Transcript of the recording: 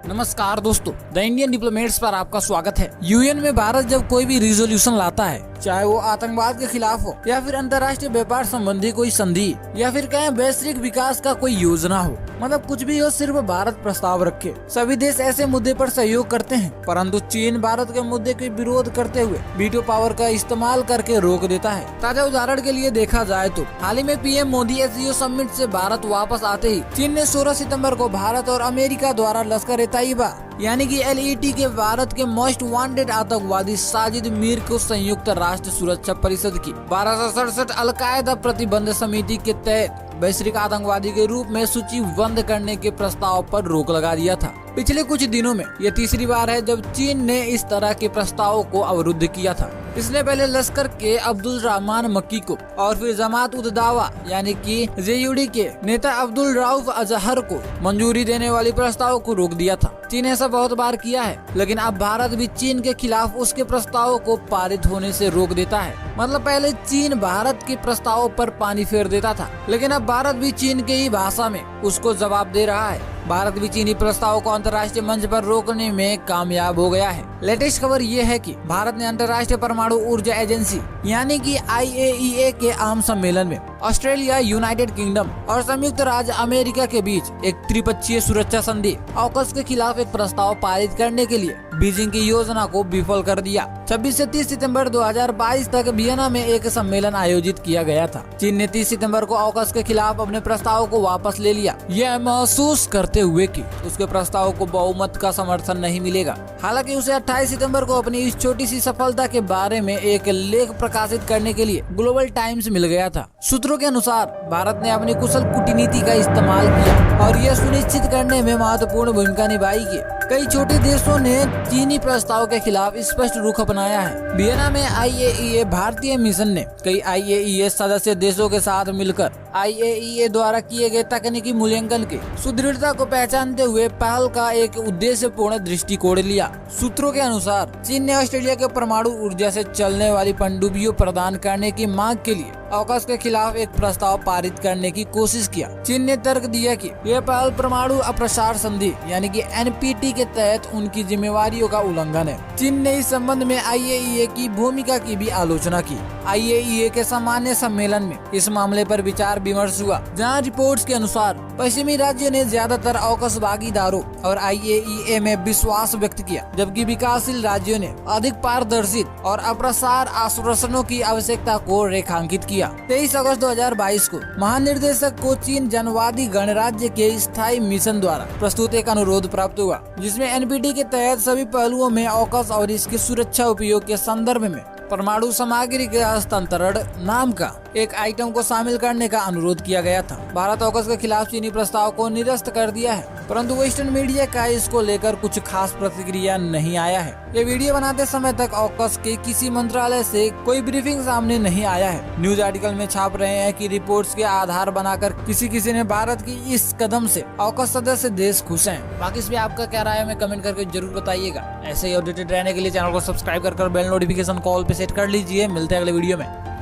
नमस्कार दोस्तों, the Indian diplomats पर आपका स्वागत है। यूएन में भारत जब कोई भी रिजोल्यूशन लाता है, चाहे वो आतंकवाद के खिलाफ हो या फिर अंतर्राष्ट्रीय व्यापार संबंधी कोई संधि या फिर कहें वैश्विक विकास का कोई योजना हो, मतलब कुछ भी हो, सिर्फ भारत प्रस्ताव रखे। सभी देश ऐसे मुद्दे पर सहयोग करते हैं, परंतु चीन भारत के मुद्दे के विरोध करते हुए वीटो पावर का इस्तेमाल करके रोक देता है। ताजा उदाहरण के लिए देखा जाए तो हाल ही में पीएम मोदी एससीओ समिट से भारत वापस आते ही चीन ने 16 सितंबर को भारत और अमेरिका द्वारा लश्कर ए तैयबा यानी कि LET के भारत के मोस्ट वांटेड आतंकवादी साजिद मीर को संयुक्त राष्ट्र सुरक्षा परिषद की 1267 अलकायदा प्रतिबंध समिति के तहत वैश्विक आतंकवादी के रूप में सूचीबद्ध करने के प्रस्ताव पर रोक लगा दिया था। पिछले कुछ दिनों में यह तीसरी बार है जब चीन ने इस तरह के प्रस्तावों को अवरुद्ध किया था। इसने पहले लश्कर के अब्दुल रहमान मक्की को और फिर जमात उद दावा यानी कि JUD के नेता अब्दुल रऊफ अजहर को मंजूरी देने वाली प्रस्ताव को रोक दिया था। चीन ऐसा बहुत बार किया है, लेकिन अब भारत भी चीन के खिलाफ उसके प्रस्तावों को पारित होने से रोक देता है। मतलब पहले चीन भारत के प्रस्तावों पर पानी फेर देता था, लेकिन अब भारत भी चीन के ही भाषा में उसको जवाब दे रहा है। भारत भी चीनी प्रस्तावों को अंतर्राष्ट्रीय मंच पर रोकने में कामयाब हो गया है। लेटेस्ट खबर ये है कि भारत ने अंतर्राष्ट्रीय परमाणु ऊर्जा एजेंसी यानी कि IAEA के आम सम्मेलन में ऑस्ट्रेलिया, यूनाइटेड किंगडम और संयुक्त राज्य अमेरिका के बीच एक त्रिपक्षीय सुरक्षा संधि AUKUS के खिलाफ एक प्रस्ताव पारित करने के लिए बीजिंग की योजना को विफल कर दिया। 26 से 30 सितंबर 2022 तक वियना में एक सम्मेलन आयोजित किया गया था। चीन ने 30 सितंबर को AUKUS के खिलाफ अपने प्रस्ताव को वापस ले लिया, यह महसूस करते हुए कि उसके प्रस्ताव को बहुमत का समर्थन नहीं मिलेगा। हालांकि उसे 28 सितंबर को अपनी इस छोटी सी सफलता के बारे में एक लेख प्रकाशित करने के लिए ग्लोबल टाइम्स मिल गया था। सूत्रों के अनुसार भारत ने अपनी कुशल कूटनीति का इस्तेमाल किया और यह सुनिश्चित करने में महत्वपूर्ण भूमिका निभाई कि कई छोटे देशों ने चीनी प्रस्ताव के खिलाफ स्पष्ट रुख अपनाया है। वियना में IAEA भारतीय मिशन ने कई IAEA सदस्य देशों के साथ मिलकर IAEA द्वारा किए गए तकनीकी मूल्यांकन की सुदृढ़ता को पहचानते हुए पहल का एक उद्देश्यपूर्ण दृष्टिकोण लिया। सूत्रों के अनुसार चीन ने ऑस्ट्रेलिया के परमाणु ऊर्जा से चलने वाली पनडुब्बियों प्रदान करने की मांग के लिए AUKUS के खिलाफ एक प्रस्ताव पारित करने की कोशिश किया। चीन ने तर्क दिया कि यह पहल परमाणु अप्रसार संधि यानी कि NPT के तहत उनकी जिम्मेवारियों का उल्लंघन है। चीन ने इस संबंध में IAEA की भूमिका की भी आलोचना की। IAEA के सामान्य सम्मेलन में इस मामले पर विचार विमर्श हुआ, जहां रिपोर्ट्स के अनुसार पश्चिमी राज्यों ने ज्यादातर AUKUS भागीदारों और IAEA में विश्वास व्यक्त किया, जबकि विकासशील राज्यों ने अधिक पारदर्शित और अप्रसार आश्वासनों की आवश्यकता को रेखांकित किया। 23 अगस्त 2022 को महानिर्देशक को चीन जनवादी गणराज्य के स्थायी मिशन द्वारा प्रस्तुत एक अनुरोध प्राप्त हुआ, जिसमें NPT के तहत सभी पहलुओं में AUKUS और इसके सुरक्षा उपयोग के संदर्भ में परमाणु सामग्री के हस्तांतरण नाम का एक आइटम को शामिल करने का अनुरोध किया गया था। भारत AUKUS के खिलाफ चीनी प्रस्ताव को निरस्त कर दिया है, परंतु वेस्टर्न मीडिया का इसको लेकर कुछ खास प्रतिक्रिया नहीं आया है। ये वीडियो बनाते समय तक AUKUS के किसी मंत्रालय से कोई ब्रीफिंग सामने नहीं आया है। न्यूज आर्टिकल में छाप रहे हैं कि रिपोर्ट्स के आधार बनाकर किसी ने भारत की इस कदम से AUKUS सदस्य देश खुश हैं। बाकी इस पे आपका क्या राय है, हमें कमेंट करके जरूर बताइएगा। ऐसे ही अपडेटेड रहने के लिए चैनल को सब्सक्राइब कर बेल नोटिफिकेशन कॉल पे सेट कर लीजिए। मिलते हैं अगले वीडियो में।